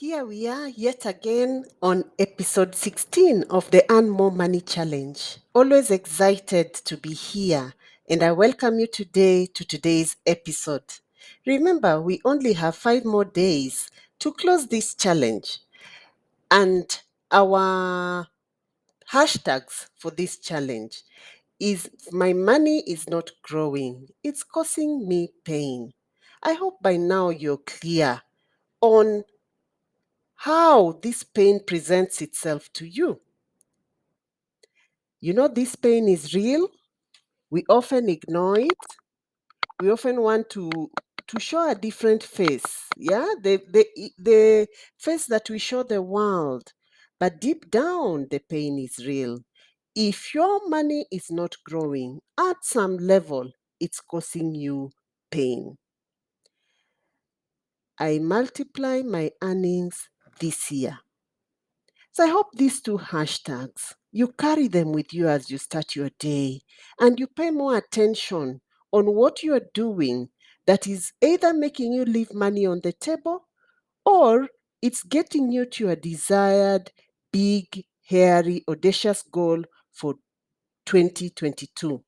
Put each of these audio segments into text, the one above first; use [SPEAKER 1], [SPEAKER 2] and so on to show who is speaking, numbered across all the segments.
[SPEAKER 1] Here we are yet again on episode 16 of the Earn More Money Challenge. Always excited to be here, and I welcome you today to today's episode. Remember, we only have 5 more days to close this challenge, and our hashtags for this challenge is my money is not growing, it's causing me pain. I hope by now you're clear on how this pain presents itself to you. You know, this pain is real. We often ignore it. We often want to show a different face. Yeah, the face that we show the world. But deep down, the pain is real. If your money is not growing at some level, it's causing you pain. I multiply my earnings this year. So I hope these two hashtags, you carry them with you as you start your day and you pay more attention on what you are doing that is either making you leave money on the table or it's getting you to your desired big, hairy, audacious goal for 2022.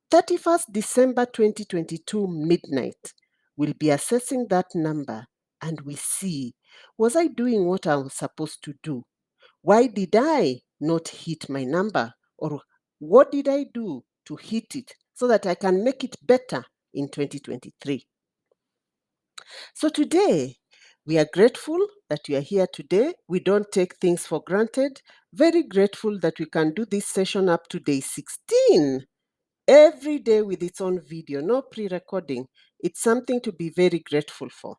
[SPEAKER 1] 31st December 2022 midnight, we'll be assessing that number and we see, was I doing what I was supposed to do? Why did I not hit my number? Or what did I do to hit it so that I can make it better in 2023? So today, we are grateful that you are here today. We don't take things for granted. Very grateful that we can do this session up to day 16 every day with its own video, no pre-recording. It's something to be very grateful for.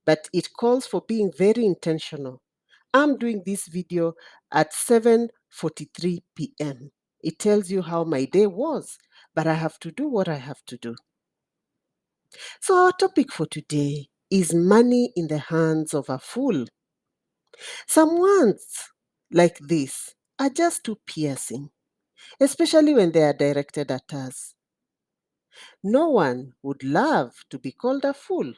[SPEAKER 1] But it calls for being very intentional. I'm doing this video at 7:43 p.m. It tells you how my day was, but I have to do what I have to do. So our topic for today is money in the hands of a fool. Some words like this are just too piercing, especially when they are directed at us. No one would love to be called a fool,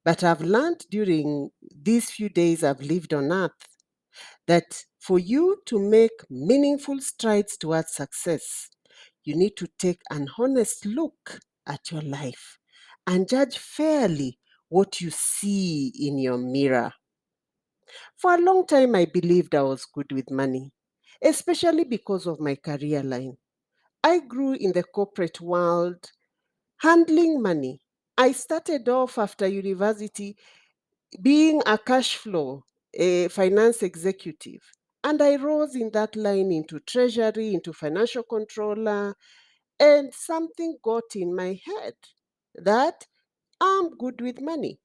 [SPEAKER 1] but I've learned during these few days I've lived on earth that for you to make meaningful strides towards success, you need to take an honest look at your life and judge fairly what you see in your mirror. For a long time, I believed I was good with money, especially because of my career line. I grew in the corporate world handling money. I started off after university being a cash flow, a finance executive. And I rose in that line into treasury, into financial controller, and something got in my head that I'm good with money.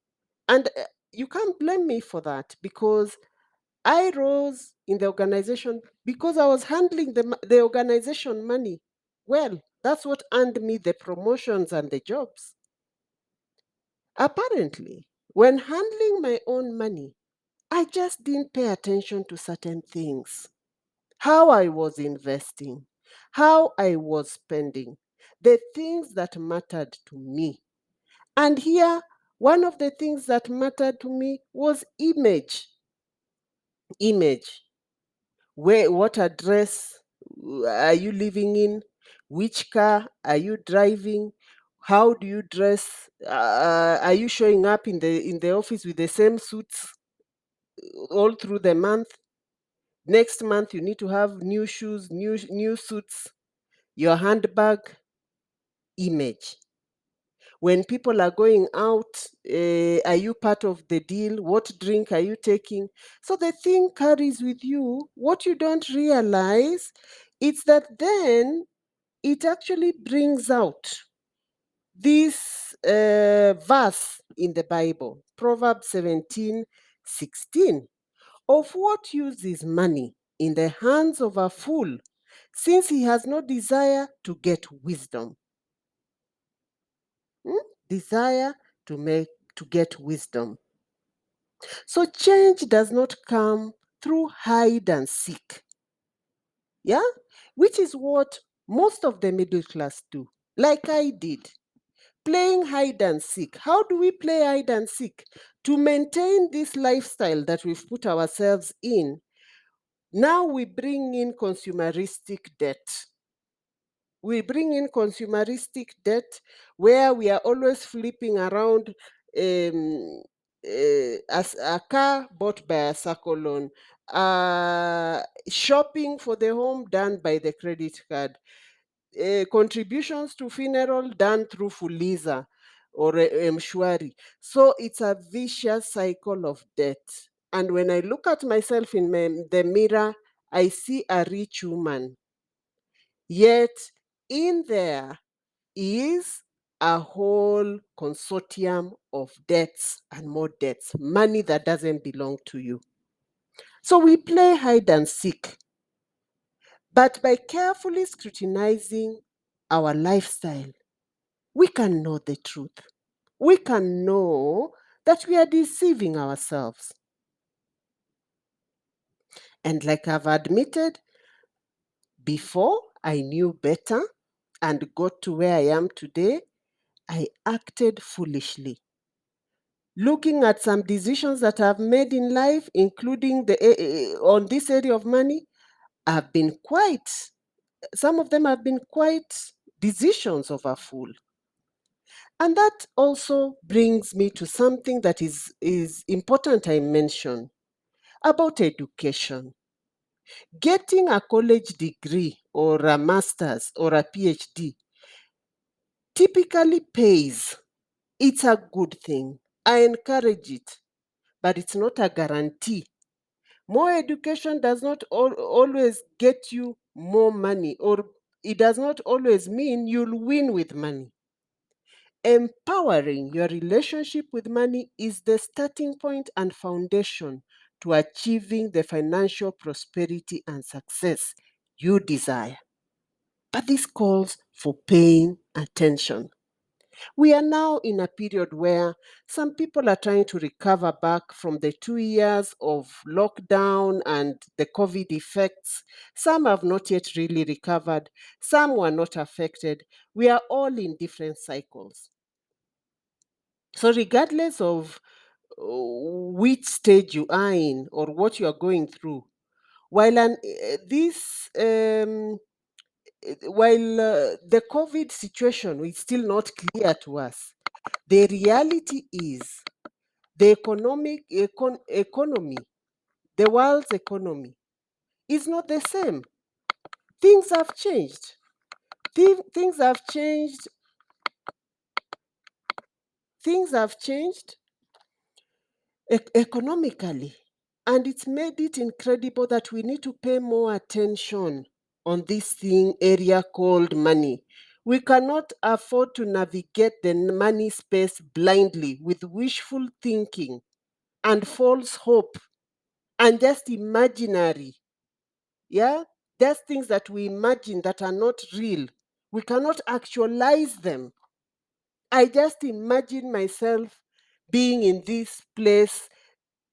[SPEAKER 1] And you can't blame me for that because I rose in the organization because I was handling the organization money. Well, that's what earned me the promotions and the jobs. Apparently, when handling my own money, I just didn't pay attention to certain things. How I was investing, how I was spending, the things that mattered to me. And here, one of the things that mattered to me was image. Image. What address are you living in? Which car are you driving? How do you dress? Are you showing up in the office with the same suits all through the month? Next month, you need to have new shoes, new suits, your handbag, image. When people are going out, are you part of the deal? What drink are you taking? So the thing carries with you. What you don't realize is that then it actually brings out this verse in the Bible, Proverbs 17:16. Of what use is money in the hands of a fool, since he has no desire to get wisdom? Hmm? Desire to get wisdom. So change does not come through hide and seek. Yeah? Which is what most of the middle class do, like I did. playing hide and seek. How do we play hide and seek? To maintain this lifestyle that we've put ourselves in, now we bring in consumeristic debt. We bring in consumeristic debt where we are always flipping around as a car bought by a circle loan, shopping for the home done by the credit card, contributions to funeral done through Fuliza or Mshwari. So it's a vicious cycle of debt. And when I look at myself in the mirror, I see a rich woman. Yet in there is a whole consortium of debts and more debts, money that doesn't belong to you. So we play hide and seek. But by carefully scrutinizing our lifestyle, we can know the truth. We can know that we are deceiving ourselves. And like I've admitted, before I knew better and got to where I am today, I acted foolishly. Looking at some decisions that I've made in life, including on this area of money, have been quite, some of them have been quite decisions of a fool. And that also brings me to something that is important I mention about education. Getting a college degree or a master's or a PhD typically pays. It's a good thing. I encourage it, but it's not a guarantee. More education does not always get you more money, or it does not always mean you'll win with money. Empowering your relationship with money is the starting point and foundation to achieving the financial prosperity and success you desire. But this calls for paying attention. We are now in a period where some people are trying to recover back from the 2 years of lockdown and the COVID effects. Some have not yet really recovered. Some were not affected. We are all in different cycles. So, regardless of which stage you are in or what you are going through, while the COVID situation is still not clear to us, the reality is the economy, the world's economy, is not the same. Things have changed. Things have changed. Things have changed economically. And it's made it incredible that we need to pay more attention on this area called money. We cannot afford to navigate the money space blindly with wishful thinking and false hope and just imaginary. Yeah? There's things that we imagine that are not real. We cannot actualize them. I just imagine myself being in this place,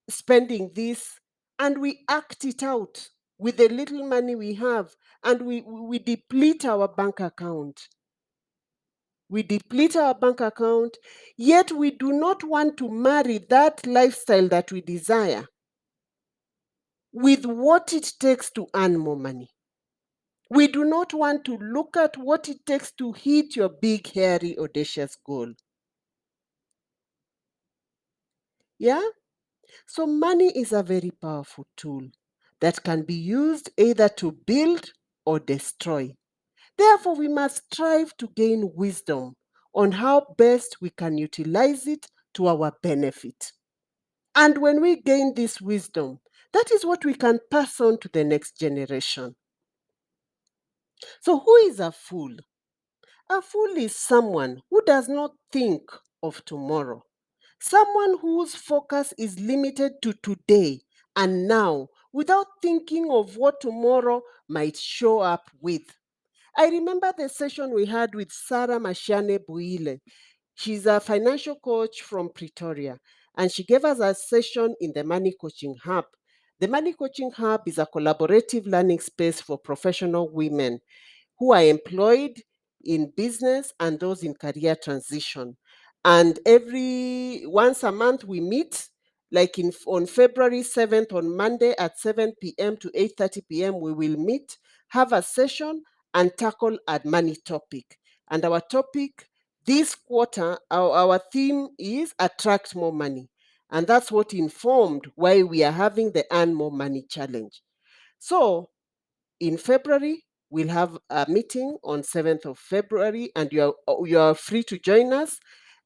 [SPEAKER 1] spending this, and we act it out with the little money we have, and we deplete our bank account. We deplete our bank account, yet we do not want to marry that lifestyle that we desire with what it takes to earn more money. We do not want to look at what it takes to hit your big, hairy, audacious goal. Yeah? So, money is a very powerful tool that can be used either to build or destroy. Therefore, we must strive to gain wisdom on how best we can utilize it to our benefit. And when we gain this wisdom, that is what we can pass on to the next generation. So, who is a fool? A fool is someone who does not think of tomorrow, someone whose focus is limited to today and now without thinking of what tomorrow might show up with. I remember the session we had with Sarah Mashane Buile. She's a financial coach from Pretoria, and she gave us a session in the Money Coaching Hub. The Money Coaching Hub is a collaborative learning space for professional women who are employed in business and those in career transition. And every once a month we meet, like on February 7th, on Monday at 7 p.m. to 8:30 p.m. we will meet, have a session, and tackle a money topic. And our topic this quarter, our theme is attract more money. And that's what informed why we are having the Earn More Money Challenge. So in February, we'll have a meeting on 7th of February, and you are free to join us.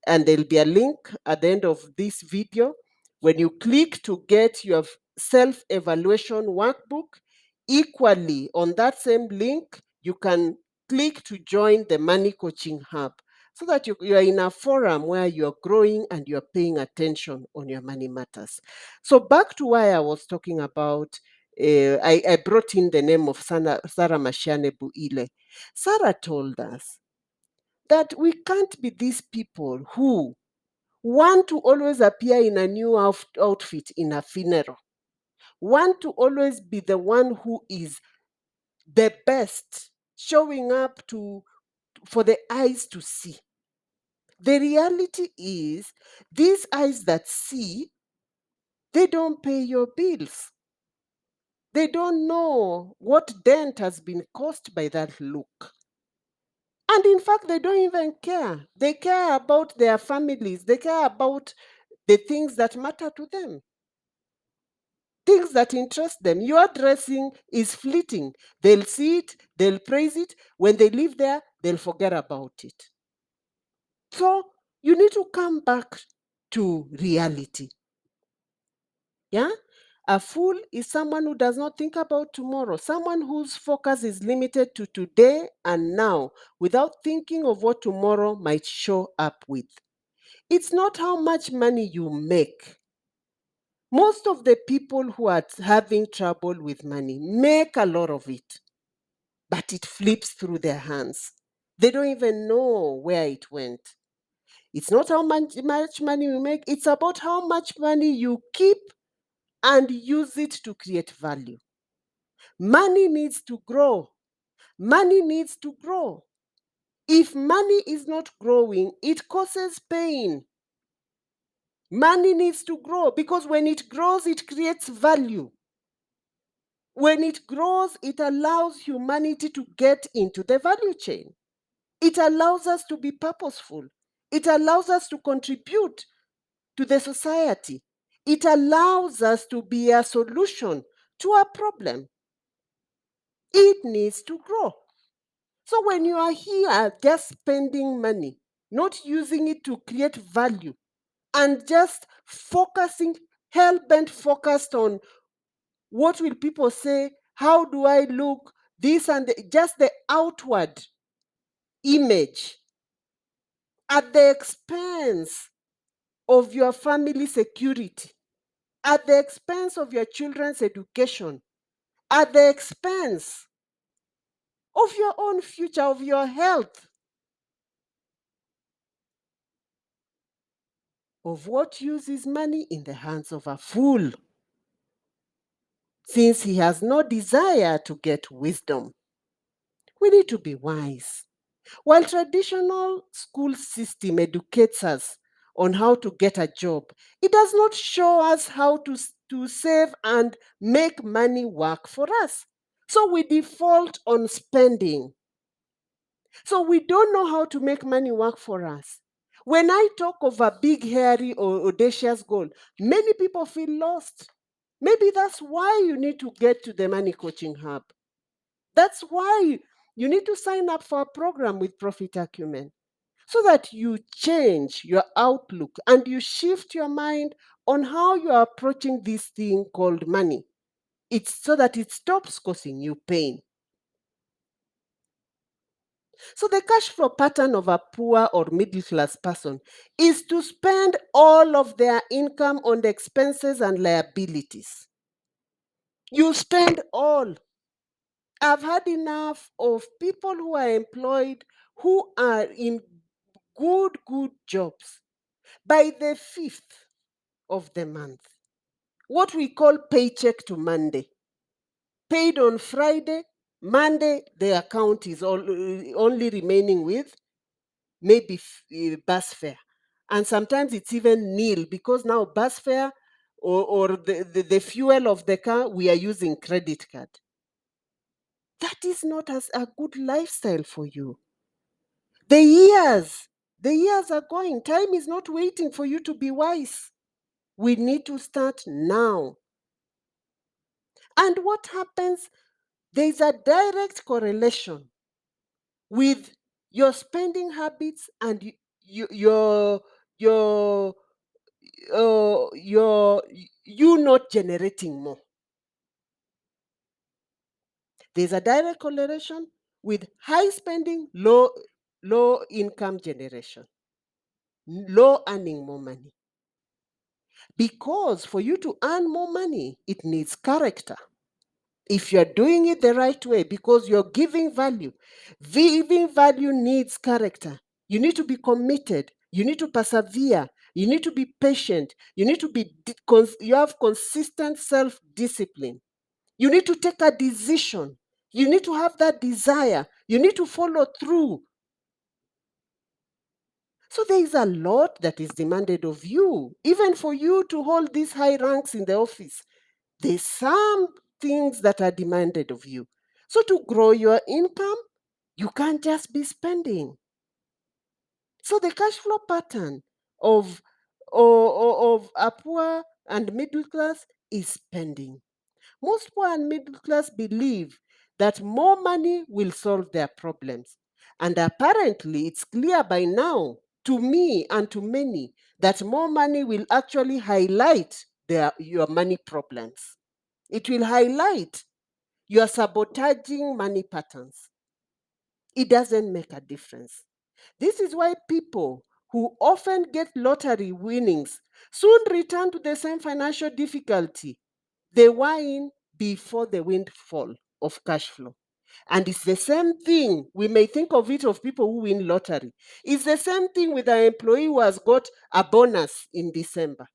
[SPEAKER 1] And there'll be a link at the end of this video. When you click to get your self-evaluation workbook, equally on that same link, you can click to join the Money Coaching Hub so that you are in a forum where you're growing and you're paying attention on your money matters. So back to why I was talking about, I brought in the name of Sarah Mashane Buile. Sarah told us that we can't be these people who want to always appear in a new outfit in a funeral, want to always be the one who is the best, showing up for the eyes to see. The reality is, these eyes that see, they don't pay your bills. They don't know what dent has been caused by that look. And in fact, they don't even care. They care about their families. They care about the things that matter to them, things that interest them. Your dressing is fleeting. They'll see it, they'll praise it. When they live there, they'll forget about it. So you need to come back to reality. Yeah? A fool is someone who does not think about tomorrow, someone whose focus is limited to today and now without thinking of what tomorrow might show up with. It's not how much money you make. Most of the people who are having trouble with money make a lot of it, but it flips through their hands. They don't even know where it went. It's not how much money you make, it's about how much money you keep and use it to create value. Money needs to grow. Money needs to grow. If money is not growing, it causes pain. Money needs to grow because when it grows, it creates value. When it grows, it allows humanity to get into the value chain. It allows us to be purposeful. It allows us to contribute to the society. It allows us to be a solution to a problem. It needs to grow. So when you are here just spending money, not using it to create value, and just focusing, hell-bent focused on what will people say, how do I look, this and just the outward image at the expense of your family security, at the expense of your children's education, at the expense of your own future, of your health, of what use is money in the hands of a fool, since he has no desire to get wisdom. We need to be wise. While traditional school system educates us on how to get a job, it does not show us how to save and make money work for us. So we default on spending. So we don't know how to make money work for us. When I talk of a big, hairy, or audacious goal, many people feel lost. Maybe that's why you need to get to the Money Coaching Hub. That's why you need to sign up for a program with Profit Acumen, so that you change your outlook and you shift your mind on how you are approaching this thing called money. It's so that it stops causing you pain. So the cash flow pattern of a poor or middle class person is to spend all of their income on the expenses and liabilities. You spend all. I've had enough of people who are employed, who are in good jobs. By the 5th of the month, what we call paycheck to Monday, paid on Friday, Monday, the account is only remaining with maybe bus fare. And sometimes it's even nil because now bus fare or the fuel of the car, we are using credit card. That is not as a good lifestyle for you. The years are going. Time is not waiting for you to be wise. We need to start now. And what happens? There is a direct correlation with your spending habits and your you not generating more. There's a direct correlation with high spending, low income generation, low earning more money. Because for you to earn more money, it needs character. If you're doing it the right way, because you're giving value, giving value needs character. You need to be committed. You need to persevere. You need to be patient. You need to you have consistent self-discipline. You need to take a decision. You need to have that desire. You need to follow through. So there is a lot that is demanded of you, even for you to hold these high ranks in the office. There's some things that are demanded of you. So to grow your income, you can't just be spending. So the cash flow pattern of, of a poor and middle class is spending. Most poor and middle class believe that more money will solve their problems. And apparently, it's clear by now to me and to many that more money will actually highlight your money problems. It will highlight your sabotaging money patterns. It doesn't make a difference. This is why people who often get lottery winnings soon return to the same financial difficulty they were in before the windfall of cash flow. And it's the same thing. We may think of it of people who win lottery. It's the same thing with an employee who has got a bonus in December.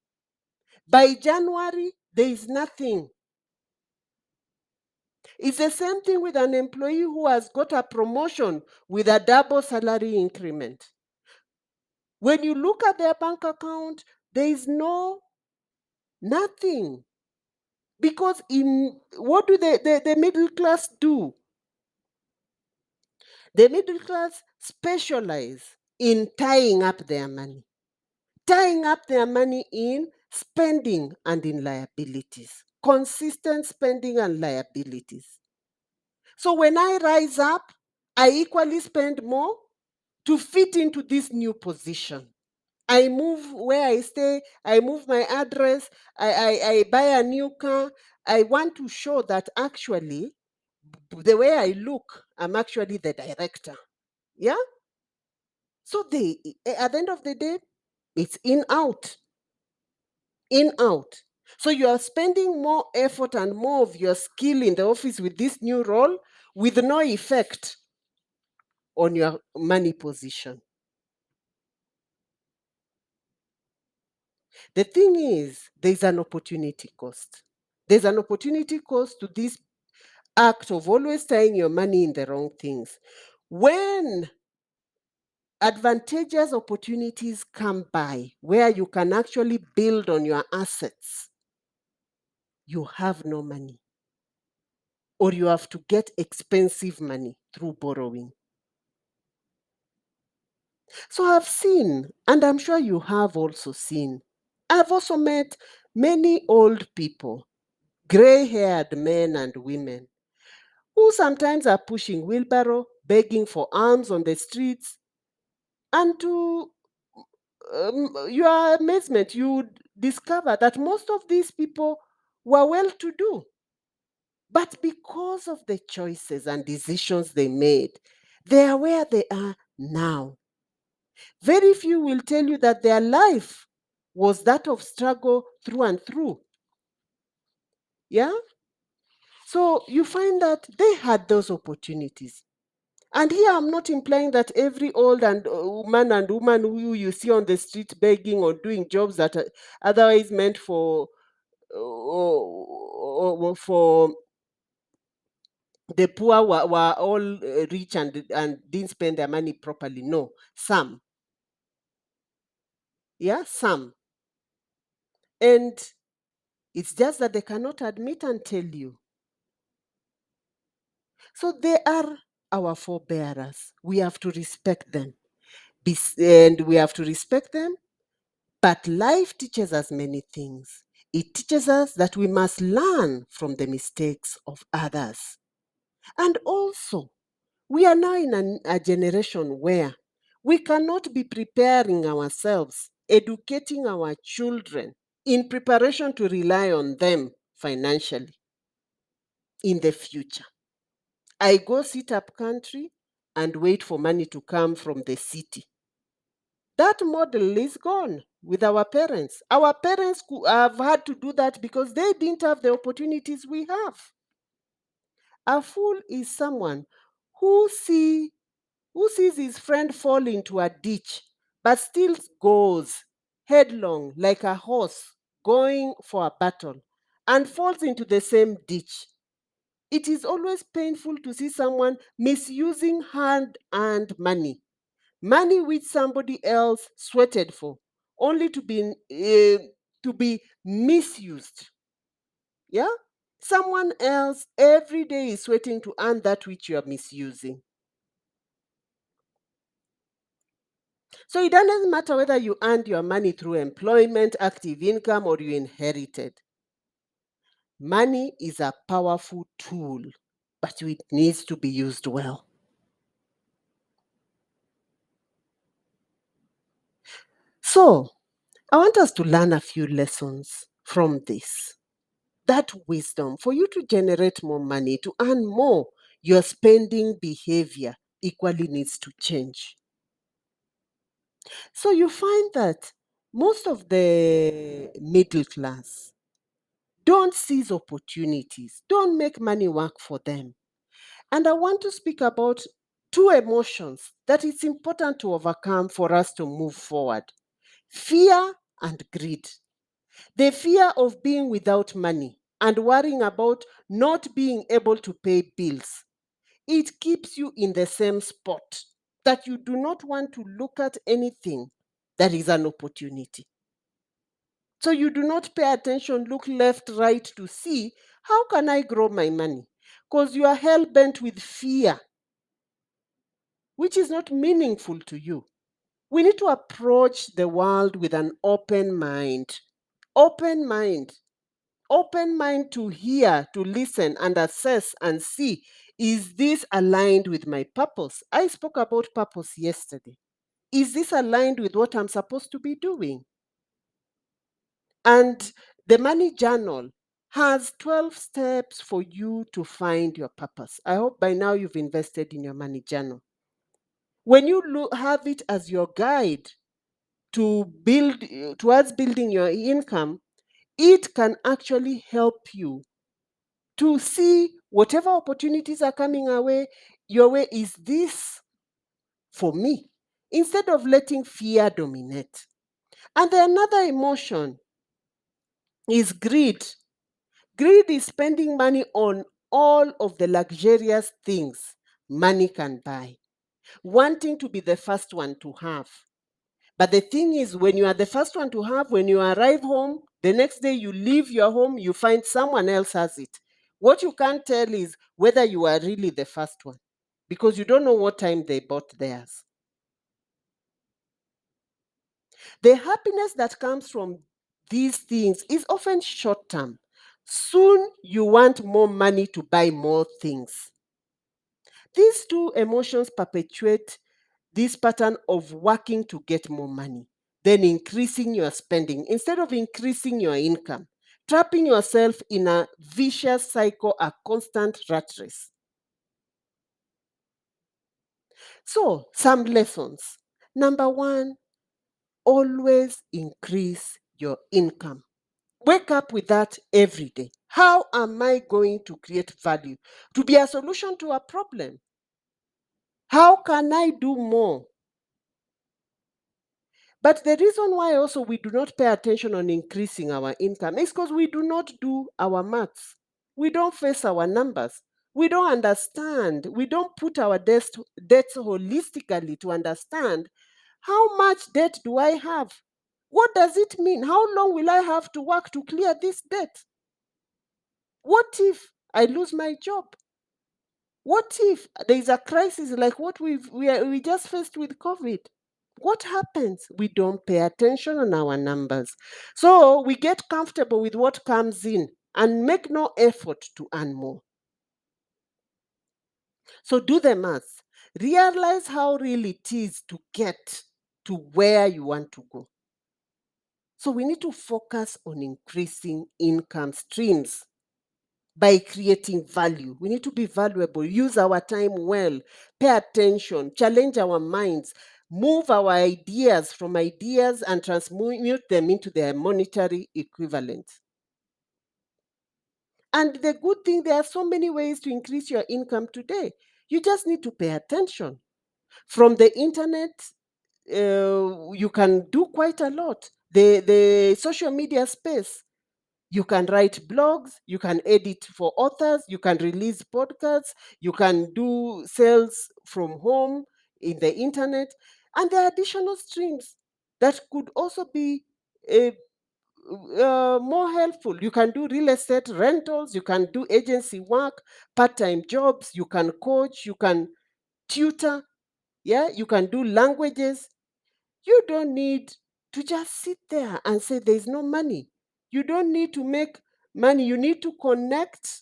[SPEAKER 1] By January, there is nothing. It's the same thing with an employee who has got a promotion with a double salary increment. When you look at their bank account, there is nothing. Because what do the middle class do? The middle class specialize in tying up their money. Tying up their money in spending and in liabilities. Consistent spending and liabilities. So when I rise up, I equally spend more to fit into this new position. I move where I stay, I move my address, I buy a new car. I want to show that actually, the way I look, I'm actually the director. Yeah? So at the end of the day, it's in out. In out. So you are spending more effort and more of your skill in the office with this new role with no effect on your money position. The thing is, there's an opportunity cost. There's an opportunity cost to this act of always tying your money in the wrong things. When advantageous opportunities come by where you can actually build on your assets, you have no money, or you have to get expensive money through borrowing. So I've seen, and I'm sure you have also seen, I've also met many old people, gray haired men and women, who sometimes are pushing wheelbarrow, begging for alms on the streets, and to your amazement, you discover that most of these people were well to do. But because of the choices and decisions they made, they are where they are now. Very few will tell you that their life was that of struggle through and through. Yeah? So you find that they had those opportunities. And here I'm not implying that every old and man and woman who you see on the street begging or doing jobs that are otherwise meant for the poor were all rich and didn't spend their money properly. No, some. Yeah, some. And it's just that they cannot admit and tell you. So they are our forebearers. We have to respect them. And we have to respect them. But life teaches us many things. It teaches us that we must learn from the mistakes of others. And also, we are now in a generation where we cannot be preparing ourselves, educating our children in preparation to rely on them financially in the future. I go sit up country and wait for money to come from the city. That model is gone with our parents. Our parents have had to do that because they didn't have the opportunities we have. A fool is someone who see who sees his friend fall into a ditch but still goes headlong like a horse going for a battle and falls into the same ditch. It is always painful to see someone misusing hard earned money, money which somebody else sweated for, only to be misused. Yeah? Someone else every day is sweating to earn that which you are misusing. So it doesn't matter whether you earned your money through employment, active income, or you inherited. Money is a powerful tool, but it needs to be used well. So I want us to learn a few lessons from this. That wisdom for you to generate more money, to earn more, your spending behavior equally needs to change. So you find that most of the middle class don't seize opportunities, don't make money work for them. And I want to speak about two emotions that it's important to overcome for us to move forward: fear and greed. The fear of being without money and worrying about not being able to pay bills. It keeps you in the same spot that you do not want to look at anything that is an opportunity. So you do not pay attention, look left, right to see how can I grow my money? Because you are hell bent with fear, which is not meaningful to you. We need to approach the world with an open mind. Open mind. Open mind to hear, to listen, and assess and see, is this aligned with my purpose? I spoke about purpose yesterday. Is this aligned with what I'm supposed to be doing? And the money journal has 12 steps for you to find your purpose. I hope by now you've invested in your money journal. When you have it as your guide to build towards building your income, it can actually help you to see whatever opportunities are coming your way, is this for me? Instead of letting fear dominate. And the another emotion is greed. Greed is spending money on all of the luxurious things money can buy, wanting to be the first one to have. But the thing is, when you are the first one to have, when you arrive home, the next day you leave your home, you find someone else has it. What you can't tell is whether you are really the first one because you don't know what time they bought theirs. The happiness that comes from these things is often short term. Soon you want more money to buy more things. These two emotions perpetuate this pattern of working to get more money, then increasing your spending instead of increasing your income, trapping yourself in a vicious cycle, a constant rat race. So, some lessons. Number one, always increase your income. Wake up with that every day. How am I going to create value to be a solution to a problem? How can I do more? But the reason why also we do not pay attention on increasing our income is because we do not do our maths. We don't face our numbers. We don't understand. We don't put our debts holistically to understand how much debt do I have? What does it mean? How long will I have to work to clear this debt? What if I lose my job? What if there is a crisis like what we just faced with COVID? What happens? We don't pay attention on our numbers. So we get comfortable with what comes in and make no effort to earn more. So do the math. Realize how real it is to get to where you want to go. So we need to focus on increasing income streams by creating value. We need to be valuable, use our time well, pay attention, challenge our minds, move our ideas from ideas and transmute them into their monetary equivalent. And the good thing, there are so many ways to increase your income today. You just need to pay attention. From the internet, you can do quite a lot. The social media space, you can write blogs, you can edit for authors, you can release podcasts, you can do sales from home in the internet, and there are additional streams that could also be uh, more helpful. You can do real estate rentals, you can do agency work, part-time jobs, you can coach, you can tutor, yeah, you can do languages. You don't need to just sit there and say there's no money. You don't need to make money. You need to connect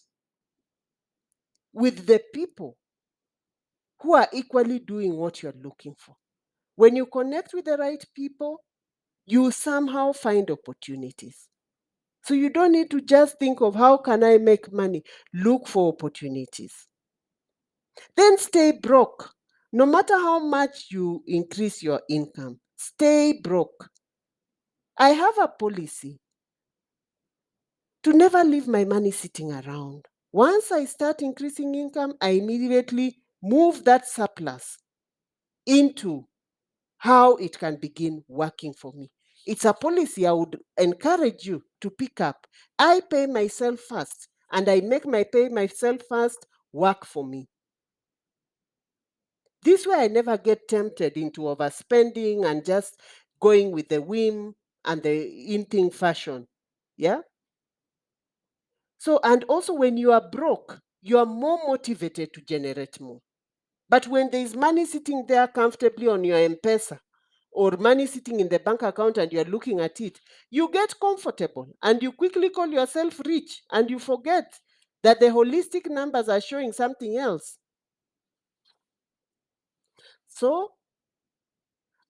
[SPEAKER 1] with the people who are equally doing what you're looking for. When you connect with the right people, you somehow find opportunities. So you don't need to just think of how can I make money. Look for opportunities. Then stay broke. No matter how much you increase your income, stay broke. I have a policy to never leave my money sitting around. Once I start increasing income, I immediately move that surplus into how it can begin working for me. It's a policy I would encourage you to pick up. I pay myself first, and I make my pay myself first work for me. This way, I never get tempted into overspending and just going with the whim and the in thing fashion. Yeah. So, and also when you are broke, you are more motivated to generate more. But when there is money sitting there comfortably on your M-Pesa or money sitting in the bank account and you're looking at it, you get comfortable and you quickly call yourself rich and you forget that the holistic numbers are showing something else. So,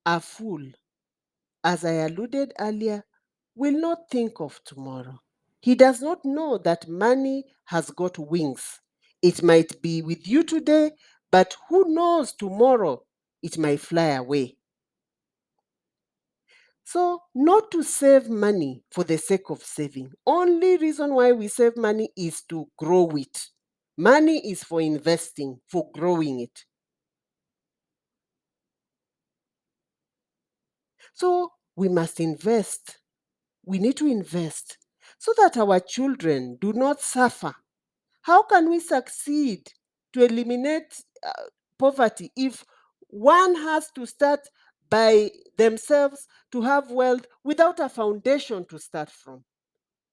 [SPEAKER 1] a fool, as I alluded earlier, will not think of tomorrow. He does not know that money has got wings. It might be with you today, but who knows tomorrow it might fly away. So, not to save money for the sake of saving. Only reason why we save money is to grow it. Money is for investing, for growing it. So, we must invest. We need to invest so that our children do not suffer. How can we succeed to eliminate poverty if one has to start by themselves to have wealth without a foundation to start from?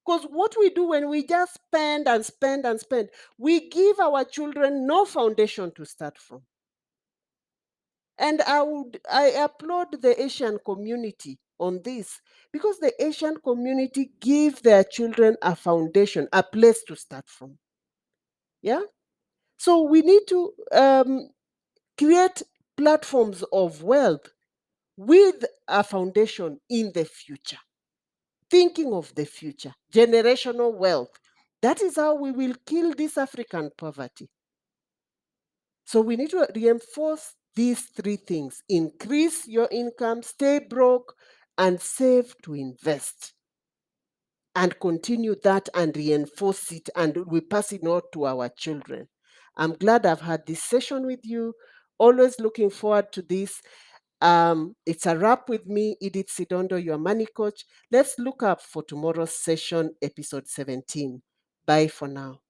[SPEAKER 1] Because what we do when we just spend and spend and spend, we give our children no foundation to start from. And I applaud the Asian community on this because the Asian community give their children a foundation, a place to start from. Yeah. So we need to create platforms of wealth with a foundation in the future. Thinking of the future, generational wealth. That is how we will kill this African poverty. So we need to reinforce these three things: increase your income, stay broke, and save to invest. And continue that and reinforce it, and we pass it on to our children. I'm glad I've had this session with you. Always looking forward to this. It's a wrap with me, Edith Sidondo, your money coach. Let's look up for tomorrow's session, episode 17. Bye for now.